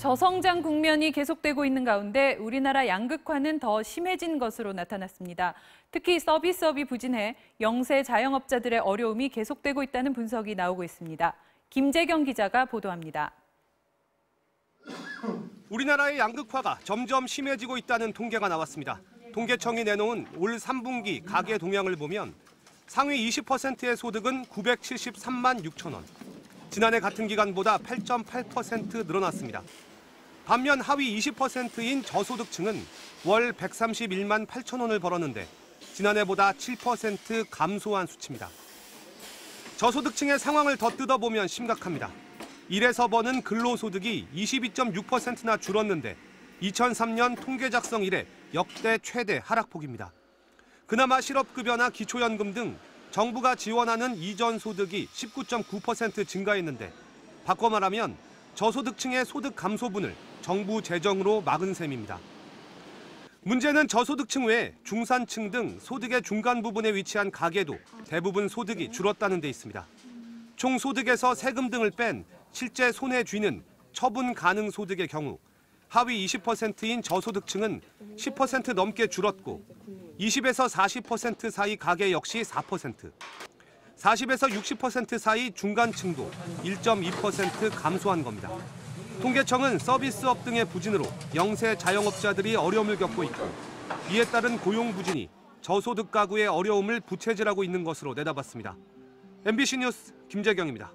저성장 국면이 계속되고 있는 가운데 우리나라 양극화는 더 심해진 것으로 나타났습니다. 특히 서비스업이 부진해 영세 자영업자들의 어려움이 계속되고 있다는 분석이 나오고 있습니다. 김재경 기자가 보도합니다. 우리나라의 양극화가 점점 심해지고 있다는 통계가 나왔습니다. 통계청이 내놓은 올 3분기 가계 동향을 보면 상위 20%의 소득은 973만 6천 원. 지난해 같은 기간보다 8.8% 늘어났습니다. 반면 하위 20%인 저소득층은 월 131만 8천 원을 벌었는데 지난해보다 7% 감소한 수치입니다. 저소득층의 상황을 더 뜯어보면 심각합니다. 일에서 버는 근로소득이 22.6%나 줄었는데 2003년 통계 작성 이래 역대 최대 하락폭입니다. 그나마 실업급여나 기초연금 등 정부가 지원하는 이전 소득이 19.9% 증가했는데 바꿔 말하면 저소득층의 소득 감소분을 정부 재정으로 막은 셈입니다. 문제는 저소득층 외에 중산층 등 소득의 중간 부분에 위치한 가계도 대부분 소득이 줄었다는 데 있습니다. 총 소득에서 세금 등을 뺀 실제 손에 쥐는 처분 가능 소득의 경우 하위 20%인 저소득층은 10% 넘게 줄었고 20에서 40% 사이 가계 역시 4%, 40에서 60% 사이 중간층도 1.2% 감소한 겁니다. 통계청은 서비스업 등의 부진으로 영세 자영업자들이 어려움을 겪고 있고 이에 따른 고용 부진이 저소득 가구의 어려움을 부채질하고 있는 것으로 내다봤습니다. MBC 뉴스 김재경입니다.